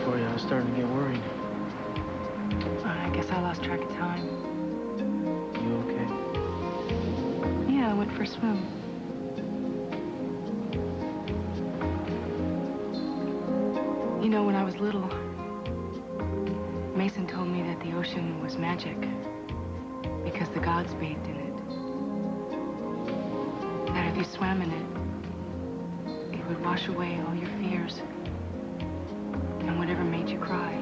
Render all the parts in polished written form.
for you. I was starting to get worried. I guess I lost track of time. You okay? Yeah, I went for a swim. You know, when I was little, Mason told me that the ocean was magic because the gods bathed in it. That if you swam in it, it would wash away all your fears and whatever made you cry.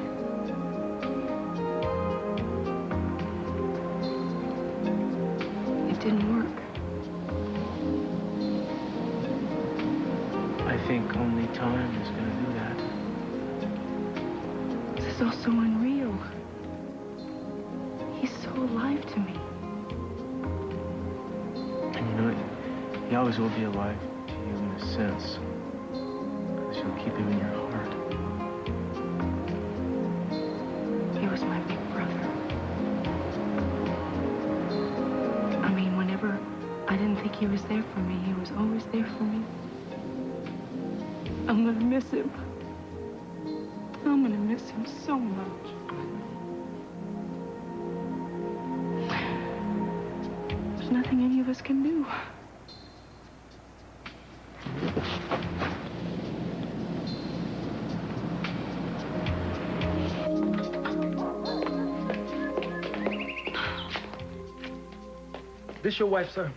It didn't work. I think only time is going to do that. This is all so unreal. He's so alive to me. And you know what? He always will be alive to you in a sense. Because you'll keep him in your heart. He was my big brother. I mean, whenever I didn't think he was there for me, he was always there for me. I'm gonna miss him. I'm gonna miss him so much. There's nothing any of us can do. This your wife, sir?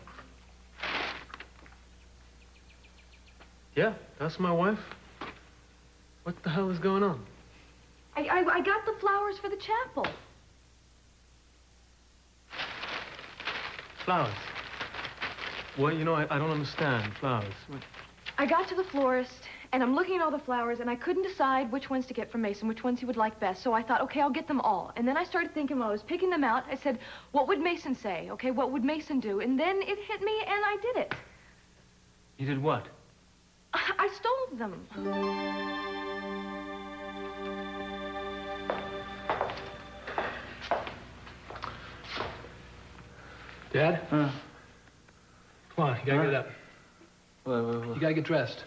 Yeah, that's my wife. What the hell is going on? I got the flowers for the chapel. Flowers. Well, you know, I don't understand. Flowers. What? I got to the florist, and I'm looking at all the flowers, and I couldn't decide which ones to get for Mason, which ones he would like best. So I thought, okay, I'll get them all. And then I started thinking while I was picking them out, I said, what would Mason say? Okay, what would Mason do? And then it hit me, and I did it. You did what? I stole them. Dad? Huh? Come on, you gotta get up. What? You gotta get dressed.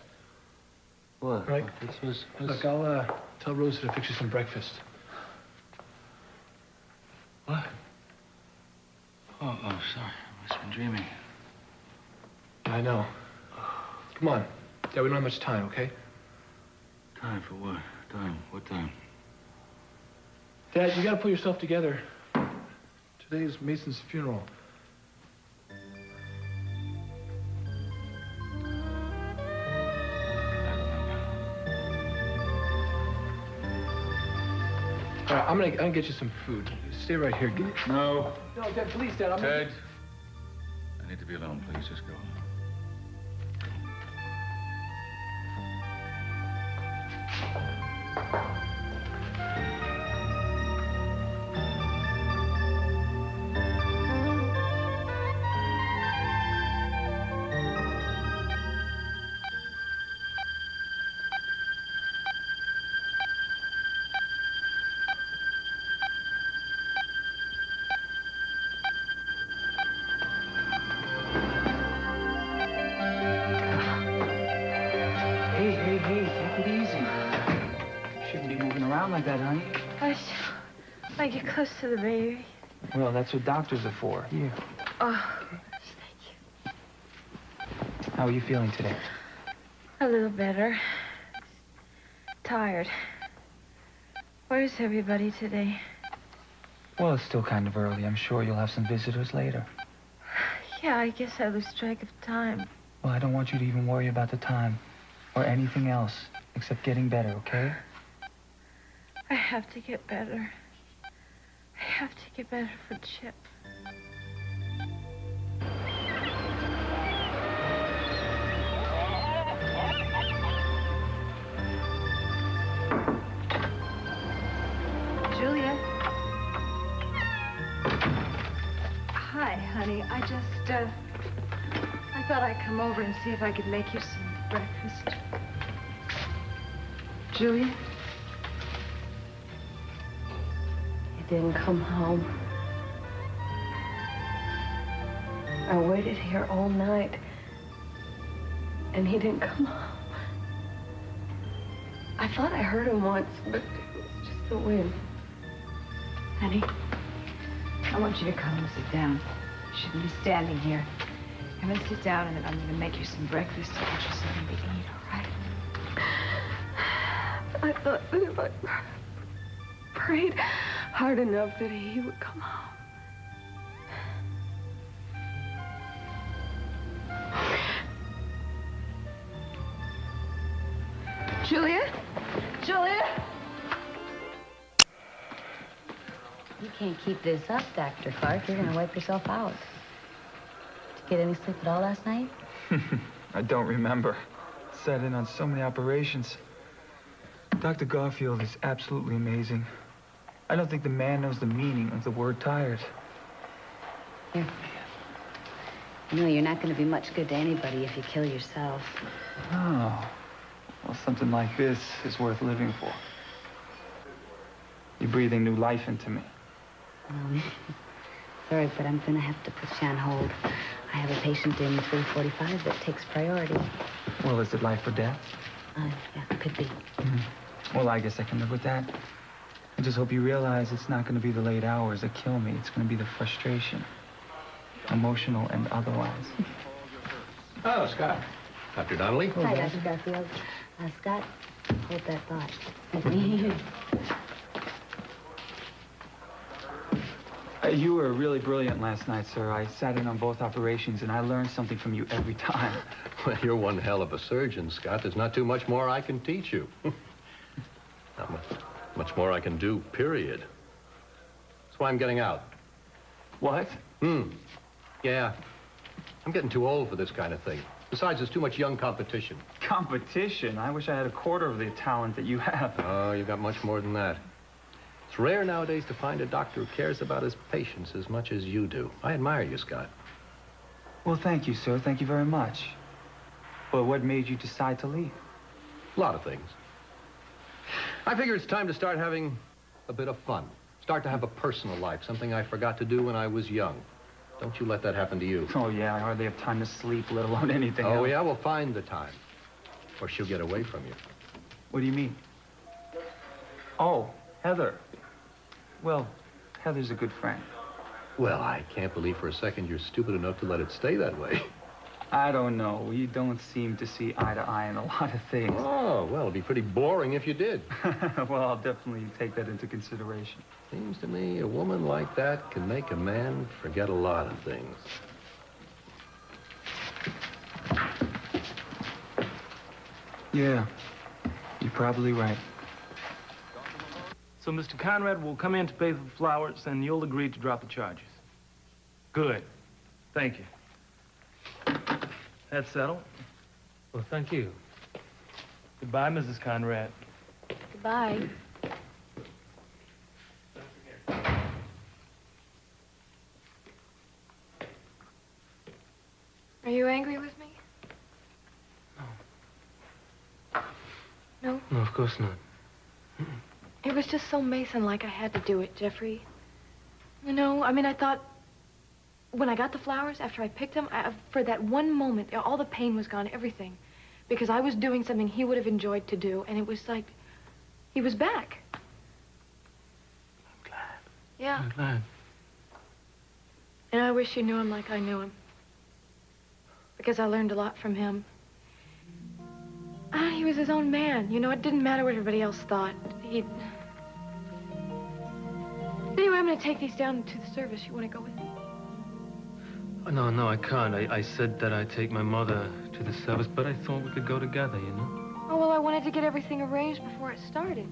What? Right. What's... Look, I'll tell Rosa to fix you some breakfast. What? Oh, sorry. I must have been dreaming. I know. Come on. Dad, we don't have much time, okay? Time for what? Time? What time? Dad, you gotta pull yourself together. Today is Mason's funeral. All right, I'm gonna get you some food. Stay right here. No. No, Dad, please, Dad. Ted, I need to be alone, please. Just go. Hey, take it easy. Shouldn't be moving around like that, honey. I might get close to the baby. Well, that's what doctors are for. Here. Oh, thank you. How are you feeling today? A little better. Tired. Where's everybody today? Well, it's still kind of early. I'm sure you'll have some visitors later. Yeah, I guess I lose track of time. Well, I don't want you to even worry about the time or anything else except getting better, okay? I have to get better. I have to get better for Chip. Julia. Hi, honey. I thought I'd come over and see if I could make you some breakfast. Julia? He didn't come home. I waited here all night, and he didn't come home. I thought I heard him once, but But when? Honey, I want you to come and sit down. You shouldn't be standing here. Come and sit down, and then I'm going to make you some breakfast and get you something to eat, all right? I thought that if I prayed hard enough that he would come home. Julia? Julia? You can't keep this up, Dr. Clark. You're going to wipe yourself out. Did you get any sleep at all last night? I don't remember. Sat in on so many operations. Dr. Garfield is absolutely amazing. I don't think the man knows the meaning of the word tired. Here. You know, you're not going to be much good to anybody if you kill yourself. Oh. Well, something like this is worth living for. You're breathing new life into me. Sorry, but I'm going to have to put you on hold. I have a patient in 345 that takes priority. Well, is it life or death? Yeah, it could be. Well, I guess I can live with that. I just hope you realize it's not going to be the late hours that kill me. It's going to be the frustration, emotional and otherwise. Oh, Scott. Dr. Donnelly. Hi, Dr. Garfield. Scott, hold that thought. You were really brilliant last night, sir. I sat in on both operations, and I learned something from you every time. Well, you're one hell of a surgeon, Scott. There's not too much more I can teach you. Not much more I can do, period. That's why I'm getting out. What? Yeah. I'm getting too old for this kind of thing. Besides, there's too much young competition. Competition? I wish I had a quarter of the talent that you have. Oh, you got much more than that. It's rare nowadays to find a doctor who cares about his patients as much as you do. I admire you, Scott. Well, thank you, sir. Thank you very much. But what made you decide to leave? A lot of things. I figure it's time to start having a bit of fun. Start to have a personal life, something I forgot to do when I was young. Don't you let that happen to you. Oh, yeah, I hardly have time to sleep, let alone anything else. Oh, yeah, well, find the time. Or she'll get away from you. What do you mean? Oh, Heather. Well, Heather's a good friend. Well, I can't believe for a second you're stupid enough to let it stay that way. I don't know. We don't seem to see eye to eye on a lot of things. Oh, well, it'd be pretty boring if you did. Well, I'll definitely take that into consideration. Seems to me a woman like that can make a man forget a lot of things. Yeah, you're probably right. So Mr. Conrad will come in to pay for the flowers, and you'll agree to drop the charges. Good. Thank you. That's settled. Well, thank you. Goodbye, Mrs. Conrad. Goodbye. Are you angry with me? No? No, of course not. It was just so Mason-like I had to do it, Jeffrey. You know, I mean, I thought when I got the flowers, after I picked them, for that one moment, all the pain was gone, everything. Because I was doing something he would have enjoyed to do, and it was like he was back. I'm glad. Yeah. I'm glad. And I wish you knew him like I knew him. Because I learned a lot from him. He was his own man. You know, it didn't matter what everybody else thought. Anyway, I'm going to take these down to the service. You want to go with me? Oh, no, I can't. I said that I'd take my mother to the service, but I thought we could go together, you know? Oh, well, I wanted to get everything arranged before it started.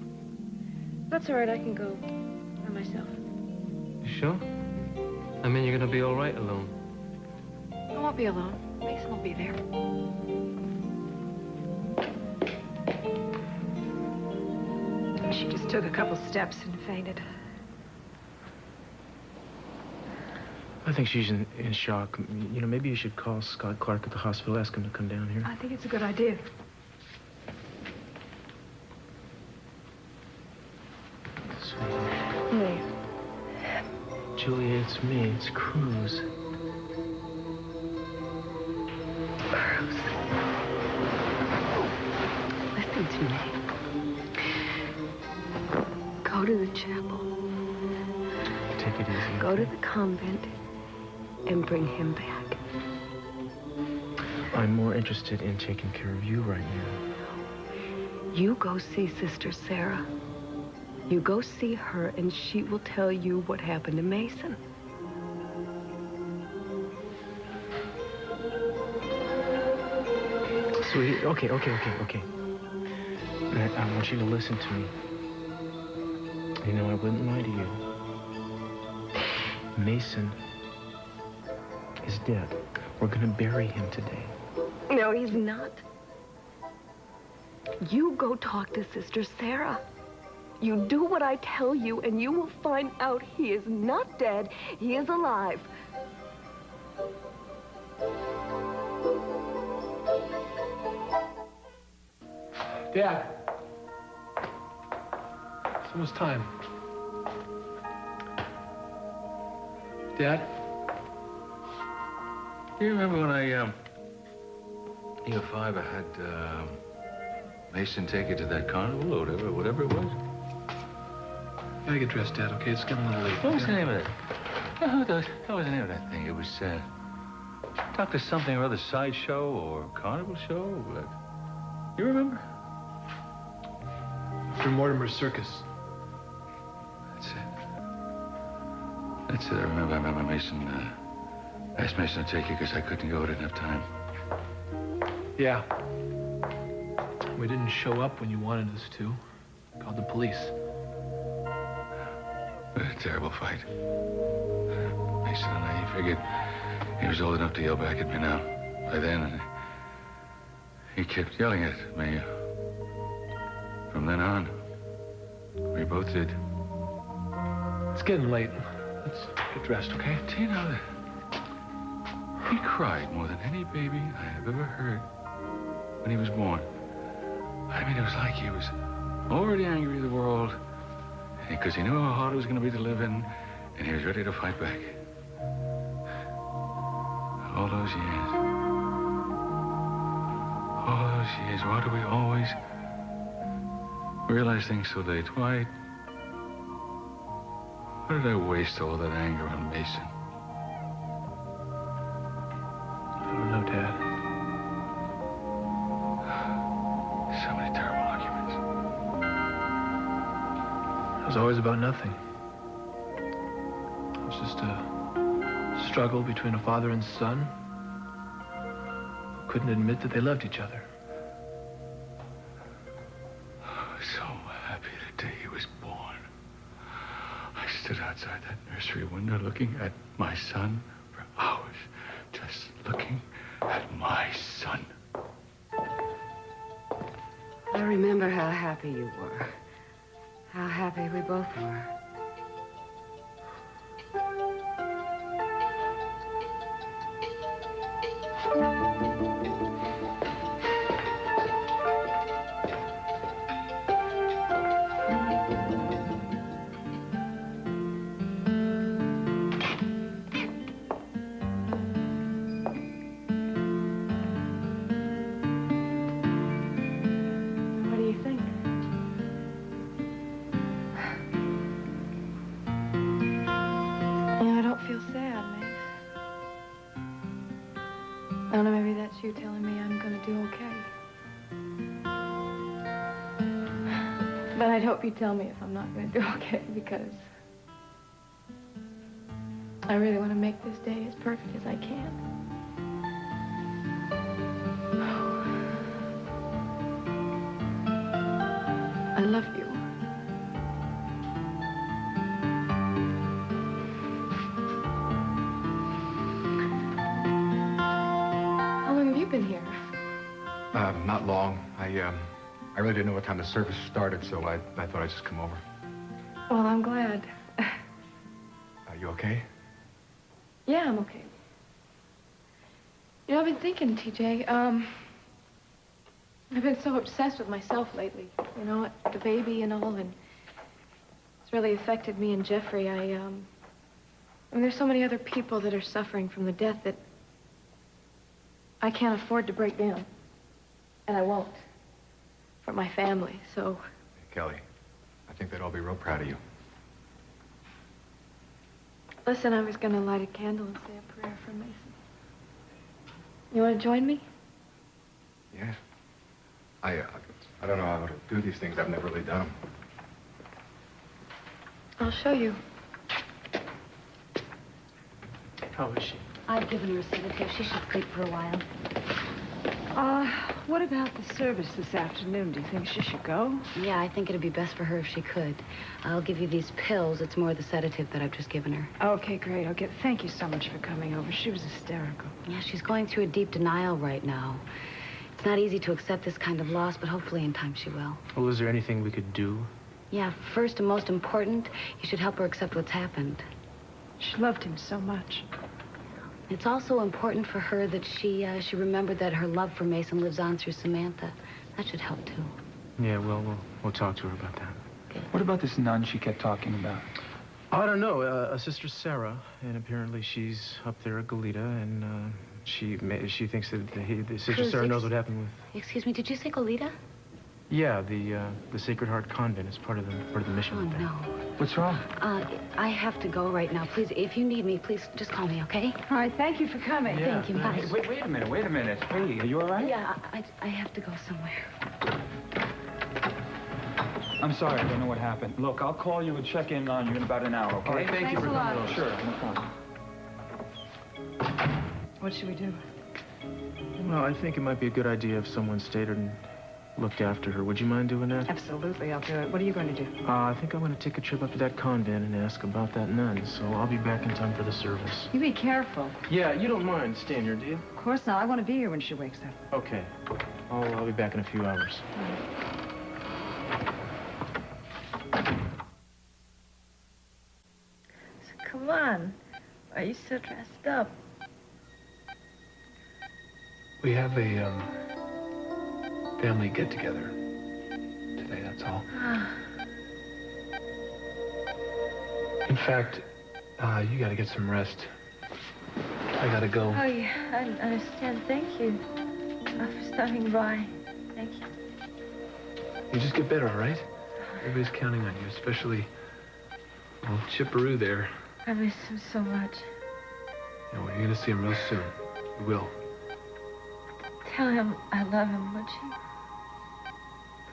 That's all right. I can go by myself. You sure? I mean, you're going to be all right alone. I won't be alone. Mason will be there. She just took a couple steps and fainted. I think she's in shock. You know, maybe you should call Scott Clark at the hospital, ask him to come down here. I think it's a good idea. Hey. Julia, it's me. It's Cruz. Listen to me. Go to chapel. Take it easy. Go to the convent and bring him back. I'm more interested in taking care of you right now. You go see Sister Sarah. You go see her, and she will tell you what happened to Mason. Sweetie, okay. I want you to listen to me. You know, I wouldn't lie to you. Mason is dead. We're gonna bury him today. No, he's not. You go talk to Sister Sarah. You do what I tell you, and you will find out he is not dead. He is alive. Dad. It's almost time. Dad? Do you remember when I, year 5, I had, Mason take you to that carnival or whatever it was? Gotta get dressed, Dad, okay? It's getting a little late. What was the name of it? What was the name of that thing? It was, Dr. Something or other sideshow or carnival show? What? You remember? Dr. Mortimer's Circus. That's it, I remember Mason, asked Mason to take you because I couldn't go, I didn't have time. Yeah. We didn't show up when you wanted us to. Called the police. What a terrible fight. Mason and I, he figured he was old enough to yell back at me now. By then, he kept yelling at me. From then on, we both did. It's getting late. Let's get dressed, okay? Do you know that he cried more than any baby I have ever heard when he was born? I mean, it was like he was already angry at the world because he knew how hard it was going to be to live in, and he was ready to fight back. All those years, why do we always realize things so late? Why did I waste all that anger on Mason? I don't know, Dad. So many terrible arguments. It was always about nothing. It was just a struggle between a father and son who couldn't admit that they loved each other. I was so happy the day he was born. I stood outside that nursery window looking at my son for hours. Just looking at my son. I remember how happy you were. How happy we both were. What do you think? I don't feel sad, Mace. I don't know, maybe that's you telling me I'm gonna do okay. But I'd hope you tell me if I'm not gonna do okay, because I really want to make this day as perfect as I can. I love you. How long have you been here? Not long. I really didn't know what time the service started, so I thought I'd just come over. Well, I'm glad. Are you okay? Yeah, I'm okay. You know, I've been thinking, TJ, I've been so obsessed with myself lately, you know, the baby and all, and it's really affected me and Jeffrey. I mean, there's so many other people that are suffering from the death that I can't afford to break down. And I won't. For my family, so... Hey, Kelly, I think they'd all be real proud of you. Listen, I was going to light a candle and say a prayer for Mason. You want to join me? Yeah. I don't know how to do these things. I've never really done them. I'll show you. How is she? I've given her a sedative. She should sleep for a while. What about the service this afternoon? Do you think she should go? Yeah, I think it'd be best for her if she could. I'll give you these pills. It's more the sedative that I've just given her. Okay, great. Okay, thank you so much for coming over. She was hysterical. Yeah, she's going through a deep denial right now. It's not easy to accept this kind of loss, but hopefully in time she will. Well, is there anything we could do? Yeah, first and most important, you should help her accept what's happened. She loved him so much. It's also important for her that she remembered that her love for Mason lives on through Samantha. That should help, too. Yeah, well, we'll talk to her about that. Okay. What about this nun she kept talking about? I don't know. A Sister Sarah, and apparently she's up there at Goleta, and she thinks that the Sister Sarah knows what happened with... Excuse me, did you say Goleta? Yeah, the Sacred Heart Convent is part of the mission. Oh, up there. no. What's wrong? I have to go right now. Please, if you need me, please just call me, okay? All right, thank you for coming. Yeah, Thank you. Bye. Hey, wait a minute. Hey, are you all right? Yeah, I have to go somewhere. I'm sorry, I don't know what happened. Look, I'll call you and check in on you in about an hour, okay? All right, thank you for Thanks a coming lot. over. Sure, no problem. What should we do? Well, I think it might be a good idea if someone stayed and looked after her. Would you mind doing that? Absolutely, I'll do it. What are you going to do? I think I'm going to take a trip up to that convent and ask about that nun, so I'll be back in time for the service. You be careful. Yeah, you don't mind staying here, do you? Of course not. I want to be here when she wakes up. Okay. I'll be back in a few hours. So come on. Why are you so dressed up? We have a, family get-together today, that's all. In fact, you gotta get some rest. I gotta go. Oh, yeah, I understand. Thank you for stopping by. Thank you. You just get better, all right? Everybody's counting on you, especially, well, Chipperoo there. I miss him so much. You know, you're gonna see him real soon. You will. Tell him I love him, would you?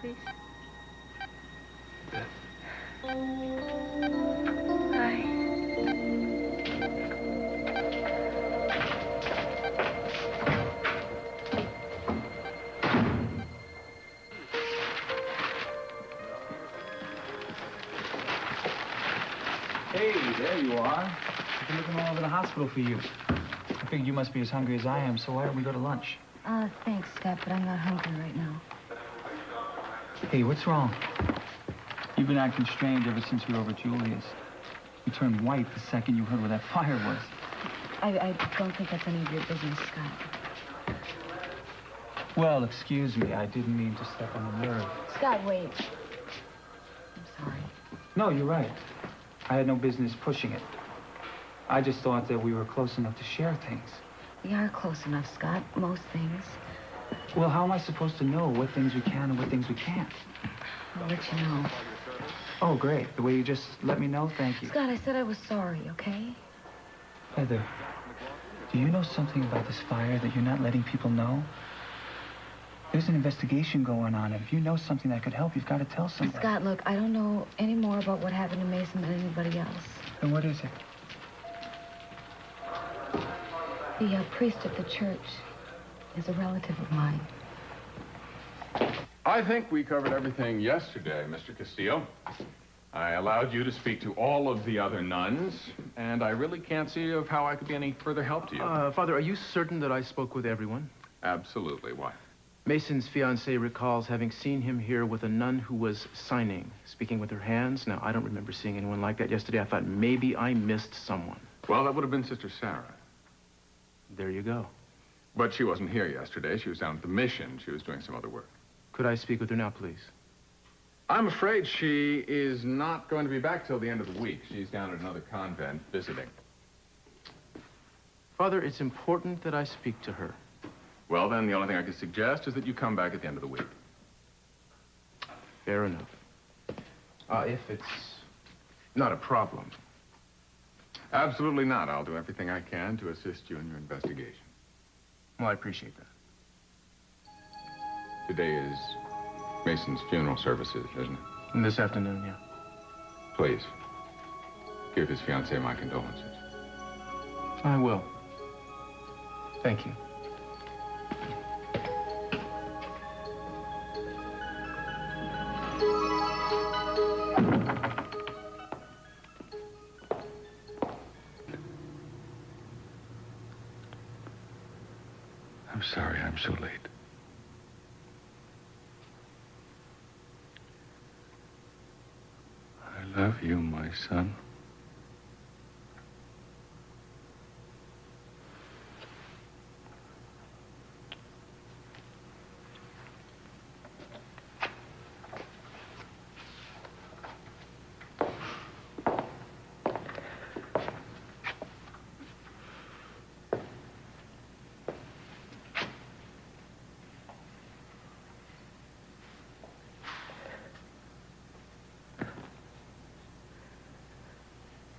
Please. Bet. Bye. Hey, there you are. I've been looking all over the hospital for you. I figured you must be as hungry as I am, so why don't we go to lunch? Thanks, Scott, but I'm not hungry right now. Hey, what's wrong? You've been acting strange ever since we were over at Julia's. You turned white the second you heard where that fire was. I don't think that's any of your business, Scott. Well, excuse me. I didn't mean to step on a nerve. Scott, wait. I'm sorry. No, you're right. I had no business pushing it. I just thought that we were close enough to share things. We are close enough, Scott. Most things. Well, how am I supposed to know what things we can and what things we can't? I'll let you know. Oh, great. The way you just let me know, thank you. Scott, I said I was sorry, okay? Heather, do you know something about this fire that you're not letting people know? There's an investigation going on, and if you know something that could help, you've got to tell somebody. Scott, look, I don't know any more about what happened to Mason than anybody else. Then what is it? The priest at the church is a relative of mine. I think we covered everything yesterday, Mr. Castillo. I allowed you to speak to all of the other nuns, and I really can't see of how I could be any further help to you. Father, are you certain that I spoke with everyone? Absolutely. Why? Mason's fiancée recalls having seen him here with a nun who was signing, speaking with her hands. Now, I don't remember seeing anyone like that yesterday. I thought maybe I missed someone. Well, that would have been Sister Sarah. There you go. But she wasn't here yesterday. She was down at the mission. She was doing some other work. Could I speak with her now, please? I'm afraid she is not going to be back till the end of the week. She's down at another convent visiting. Father, it's important that I speak to her. Well, then, the only thing I could suggest is that you come back at the end of the week. Fair enough. If it's not a problem. Absolutely not. I'll do everything I can to assist you in your investigation. Well, I appreciate that. Today is Mason's funeral services, isn't it? And this afternoon, yeah. Please, give his fiancée my condolences. I will. Thank you. I'm sorry I'm so late. I love you, my son.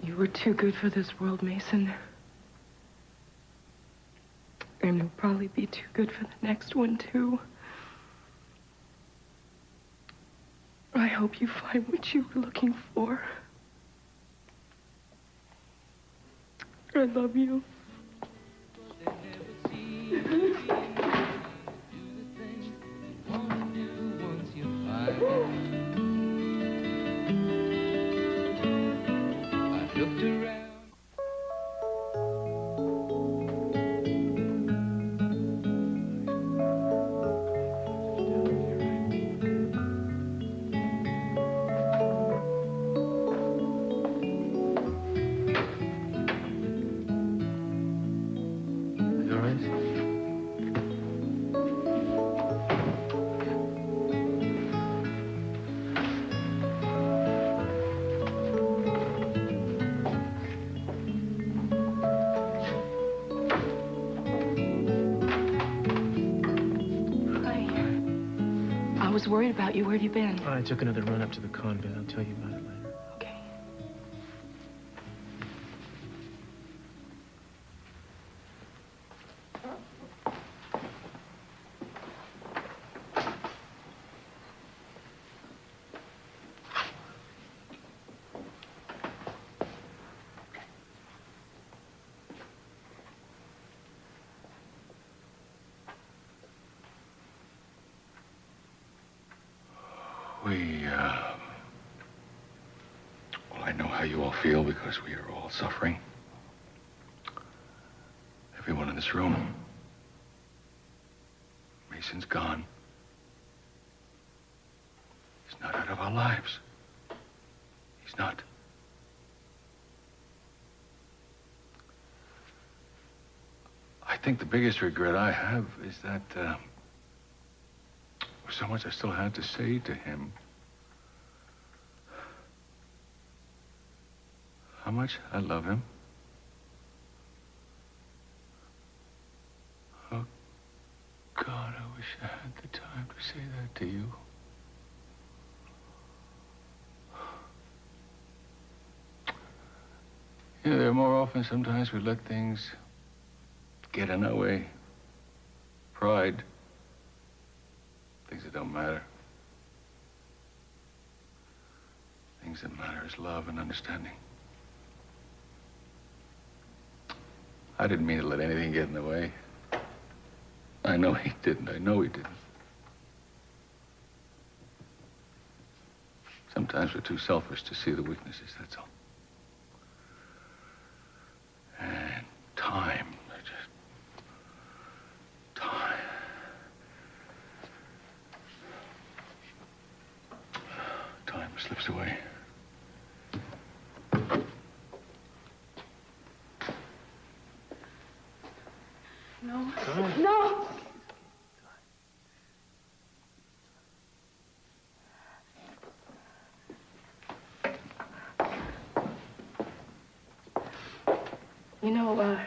You were too good for this world, Mason. And you'll probably be too good for the next one, too. I hope you find what you were looking for. I love you. I was worried about you. Where have you been? I took another run up to the convent. I'll tell you about it later. Okay. Well, I know how you all feel because we are all suffering. Everyone in this room. Mason's gone. He's not out of our lives. He's not. I think the biggest regret I have is that, so much I still had to say to him. How much I love him. Oh, God, I wish I had the time to say that to you. You know, there are more often sometimes we let things get in our way. Pride. Things that don't matter. Things that matter is love and understanding. I didn't mean to let anything get in the way. I know he didn't. I know he didn't. Sometimes we're too selfish to see the weaknesses, that's all. And time. Time slips away. No. No! You know,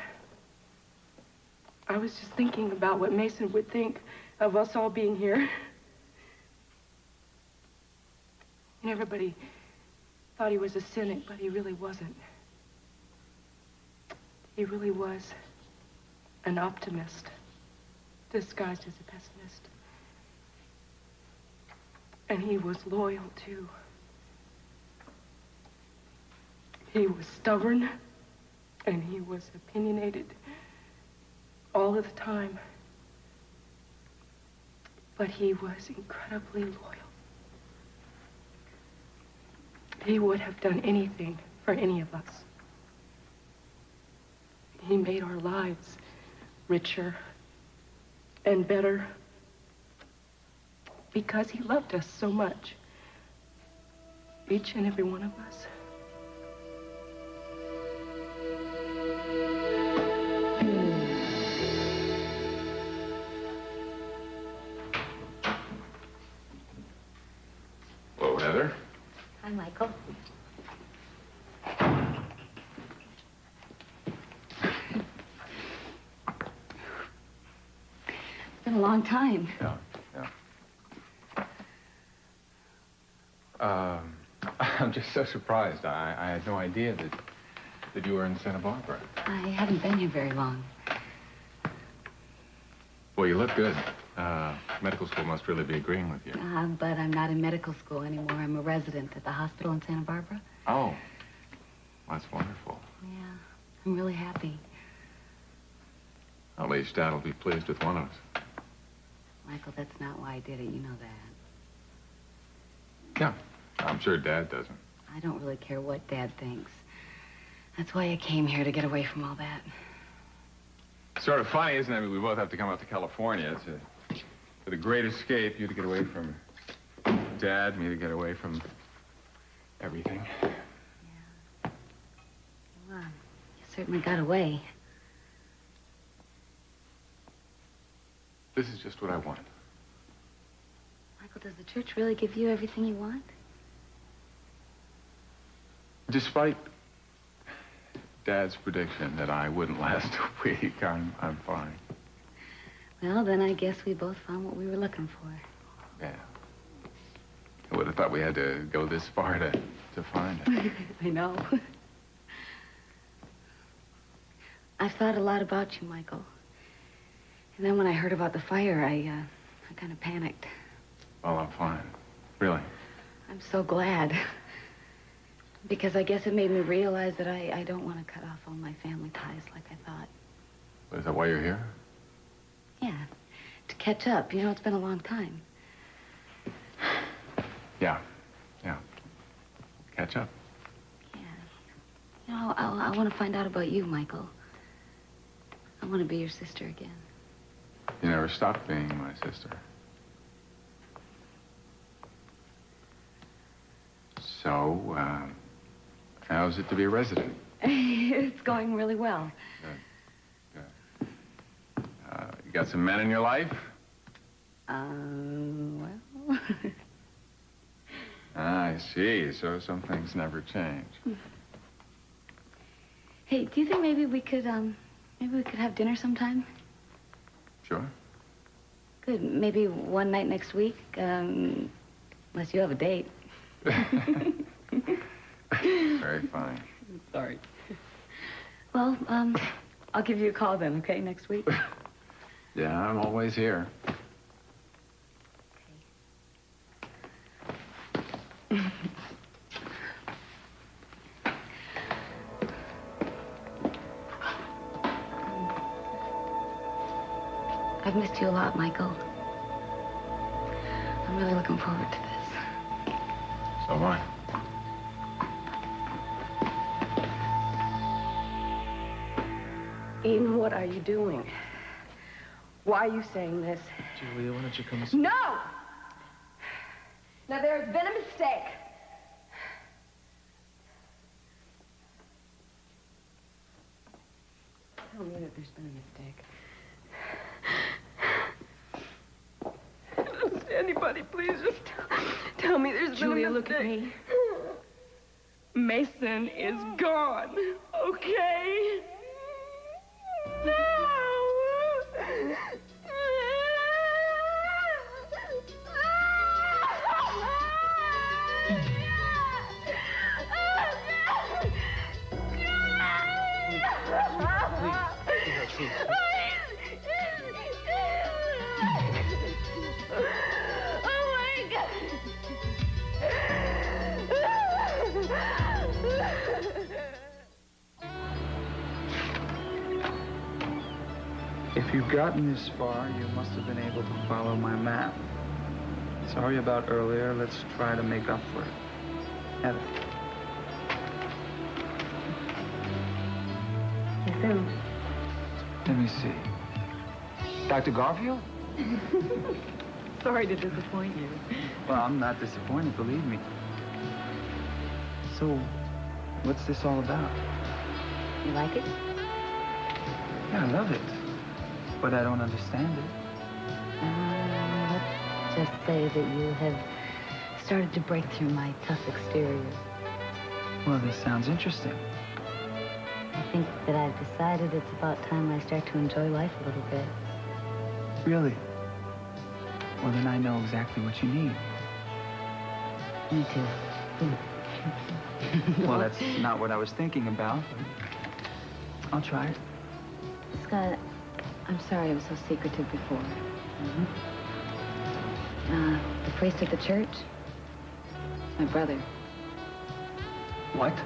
I was just thinking about what Mason would think of us all being here. And everybody thought he was a cynic, but he really wasn't. He really was an optimist, disguised as a pessimist. And he was loyal, too. He was stubborn, and he was opinionated all of the time. But he was incredibly loyal. He would have done anything for any of us. He made our lives richer and better because he loved us so much. Each and every one of us. Hello, Heather. Hi, Michael. It's been a long time. Yeah. I'm just so surprised. I had no idea that you were in Santa Barbara. I haven't been here very long. Well, you look good. Medical school must really be agreeing with you. But I'm not in medical school anymore. I'm a resident at the hospital in Santa Barbara. Oh, that's wonderful. Yeah, I'm really happy. At least Dad will be pleased with one of us. Michael, that's not why I did it. You know that. Yeah, I'm sure Dad doesn't. I don't really care what Dad thinks. That's why I came here, to get away from all that. Sort of funny, isn't it? I mean, we both have to come out to California. It's for the great escape. You to get away from Dad, me to get away from everything. Yeah. Well, you certainly got away. This is just what I want. Michael, does the church really give you everything you want? Despite Dad's prediction that I wouldn't last a week, I'm fine. Well, then I guess we both found what we were looking for. Yeah. I would have thought we had to go this far to find it. I know. I've thought a lot about you, Michael. And then when I heard about the fire, I kind of panicked. Oh, I'm fine. Really? I'm so glad. Because I guess it made me realize that I don't want to cut off all my family ties like I thought. Is that why you're here? Yeah, to catch up. You know, it's been a long time. Yeah. Catch up. Yeah. You know, I want to find out about you, Michael. I want to be your sister again. You never stopped being my sister. So, how's it to be a resident? It's going really well. Good. You got some men in your life? Well... I see. So some things never change. Hey, do you think maybe we could have dinner sometime? Sure. Good. Maybe one night next week, unless you have a date. Very fine. Sorry. Well, I'll give you a call then, okay, next week? Yeah, I'm always here. I've missed you a lot, Michael. I'm really looking forward to this. So am I. Eden, what are you doing? Why are you saying this? Julia, why don't you come and... No! Now, there has been a mistake. Tell me that there's been a mistake. Anybody, please just tell me there's been a mistake. Julia, look at me. Mason is gone, okay? No! you've gotten this far, you must have been able to follow my map. Sorry about earlier. Let's try to make up for it. Heather. You too. Let me see. Dr. Garfield? Sorry to disappoint you. Well, I'm not disappointed, believe me. So, what's this all about? You like it? Yeah, I love it. But I don't understand it. Let's just say that you have started to break through my tough exterior. Well, this sounds interesting. I think that I've decided it's about time I start to enjoy life a little bit. Really? Well, then I know exactly what you need. Me too. Well, that's not what I was thinking about. I'll try it. Scott, I'm sorry I was so secretive before. The priest at the church, my brother. What?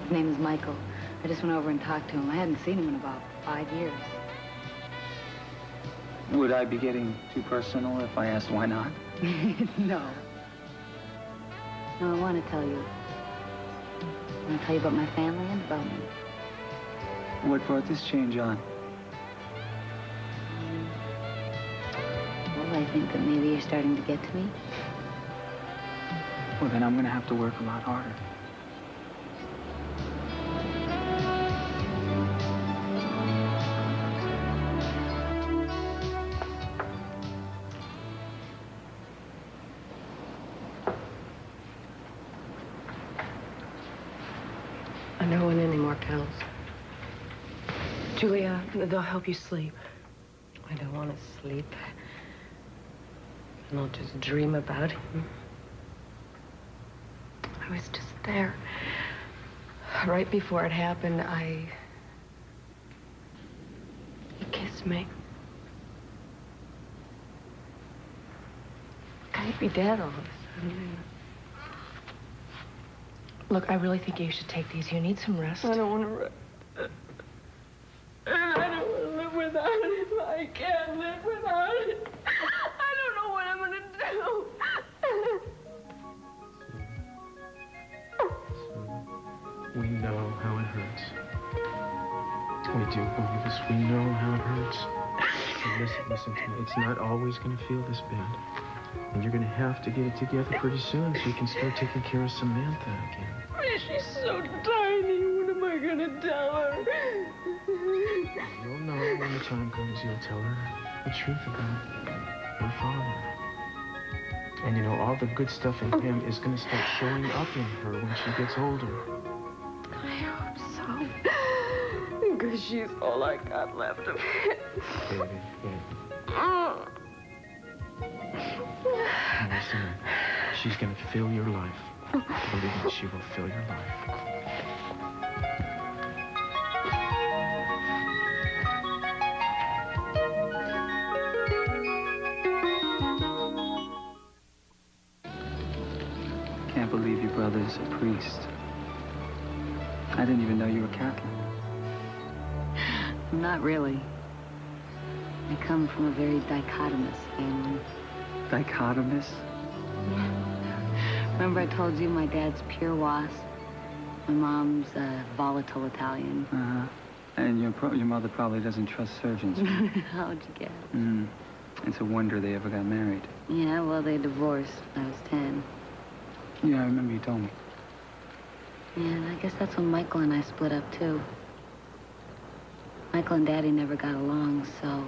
His name is Michael. I just went over and talked to him. I hadn't seen him in about 5 years. Would I be getting too personal if I asked why not? No. No, I want to tell you. I want to tell you about my family and about me. What brought this change on? Well, I think that maybe you're starting to get to me. Well, then I'm gonna have to work a lot harder. I don't want any more pills. Julia, they'll help you sleep. I don't want to sleep. And I'll just dream about him. I was just there. Right before it happened, he kissed me. I'd be dead all of a sudden. Look, I really think you should take these. You need some rest. I don't want to rest. And I don't want to live without him. I can't live without him. I don't know what I'm going to do. We know how it hurts. We do, believe us. We know how it hurts. And listen to me. It's not always going to feel this bad. And you're going to have to get it together pretty soon so you can start taking care of Samantha again. She's so tiny. What am I going to tell her? You'll know when the time comes. You'll tell her the truth about her father. And you know, all the good stuff in him is going to start showing up in her when she gets older. I hope so. Because she's all I got left of it. Baby. And listen, she's going to fill your life. Believe me, she will fill your life. Can't believe your brother's a priest. I didn't even know you were Catholic. Not really. I come from a very dichotomous family. Dichotomous? Remember I told you my dad's pure wasp? My mom's volatile Italian. Uh-huh. And your mother probably doesn't trust surgeons. How'd you guess? It's a wonder they ever got married. Yeah, well, they divorced when I was 10. Yeah, I remember you told me. Yeah, and I guess that's when Michael and I split up, too. Michael and Daddy never got along, so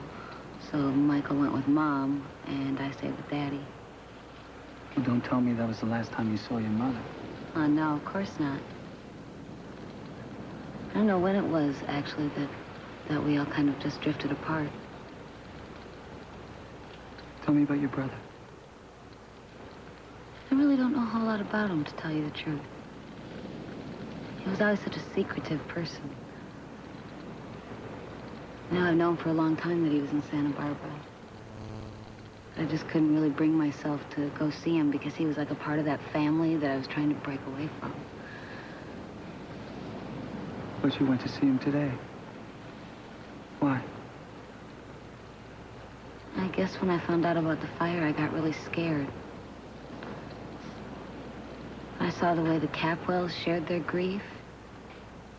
Michael went with Mom, and I stayed with Daddy. Well, don't tell me that was the last time you saw your mother. Oh, no, of course not. I don't know when it was, actually, that we all kind of just drifted apart. Tell me about your brother. I really don't know a whole lot about him, to tell you the truth. He was always such a secretive person. Now I've known for a long time that he was in Santa Barbara. I just couldn't really bring myself to go see him because he was like a part of that family that I was trying to break away from. But you went to see him today. Why? guess when I found out about the fire, I got really scared. I saw the way the Capwells shared their grief,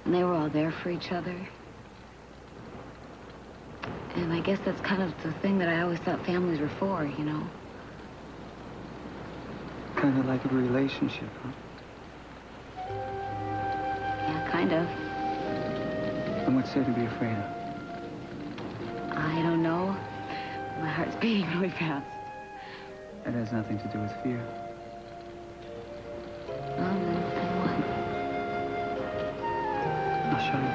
and they were all there for each other. And I guess that's kind of the thing that I always thought families were for, you know? Kind of like a relationship, huh? Yeah, kind of. And what's there to be afraid of? I don't know. My heart's beating really fast. That has nothing to do with fear. Well, then what? I'll show you.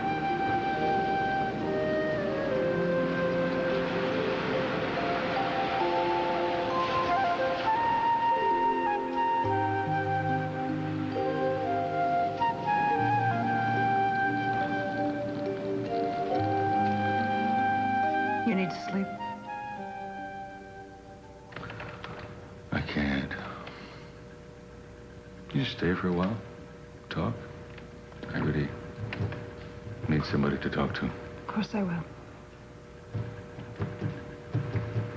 You need to sleep. I can't. You just stay for a while? Talk? I really need somebody to talk to. Of course I will.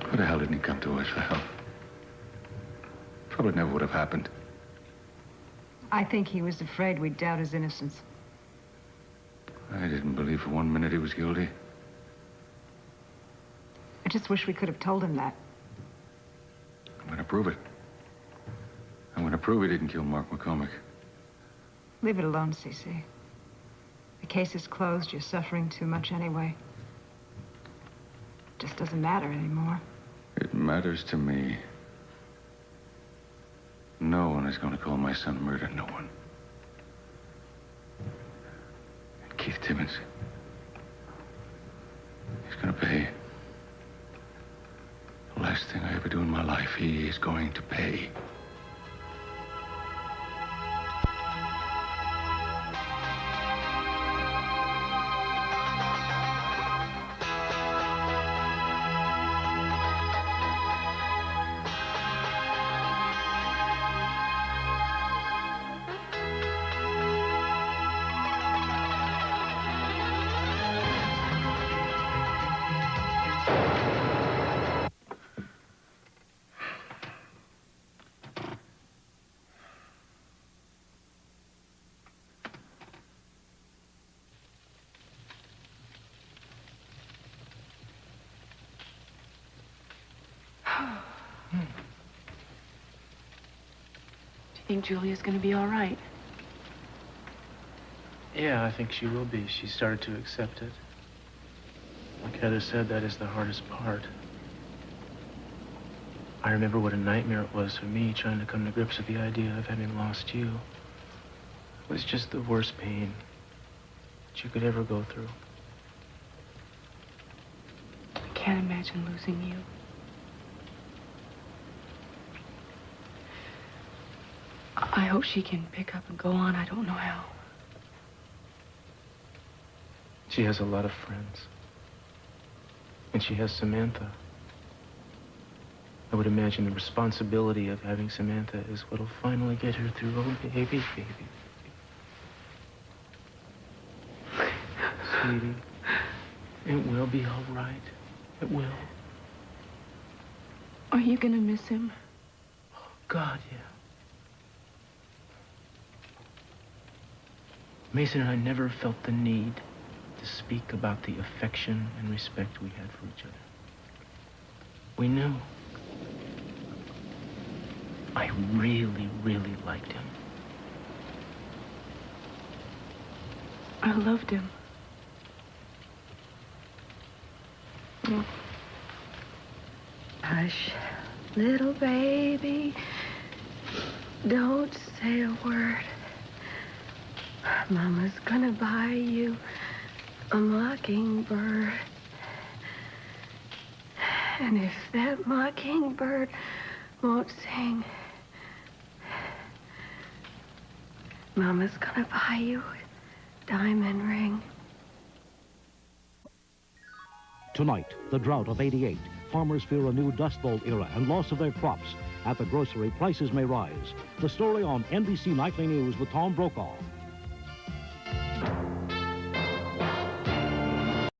Why the hell didn't he come to us for help? Probably never would have happened. I think he was afraid we'd doubt his innocence. I didn't believe for 1 minute he was guilty. I just wish we could have told him that. I'm gonna prove it. I'm gonna prove he didn't kill Mark McCormick. Leave it alone, Cece. The case is closed. You're suffering too much anyway. It just doesn't matter anymore. It matters to me. No one is gonna call my son murder. No one. And Keith Timmons, he's gonna pay. The last thing I ever do in my life, he is going to pay. Do you think Julia's gonna be all right? Yeah, I think she will be. She started to accept it. Like Heather said, that is the hardest part. I remember what a nightmare it was for me trying to come to grips with the idea of having lost you. It was just the worst pain that you could ever go through. I can't imagine losing you. I hope she can pick up and go on. I don't know how. She has a lot of friends. And she has Samantha. I would imagine the responsibility of having Samantha is what'll finally get her through. Oh, baby, baby. Sweetie, it will be all right. It will. Are you gonna miss him? Oh, God, yeah. Mason and I never felt the need to speak about the affection and respect we had for each other. We knew. I really, really liked him. I loved him. Mm. Hush, little baby. Don't say a word. Mama's gonna buy you a mockingbird. And if that mockingbird won't sing, Mama's gonna buy you a diamond ring. Tonight, the drought of '88. Farmers fear a new Dust Bowl era and loss of their crops. At the grocery, prices may rise. The story on NBC Nightly News with Tom Brokaw.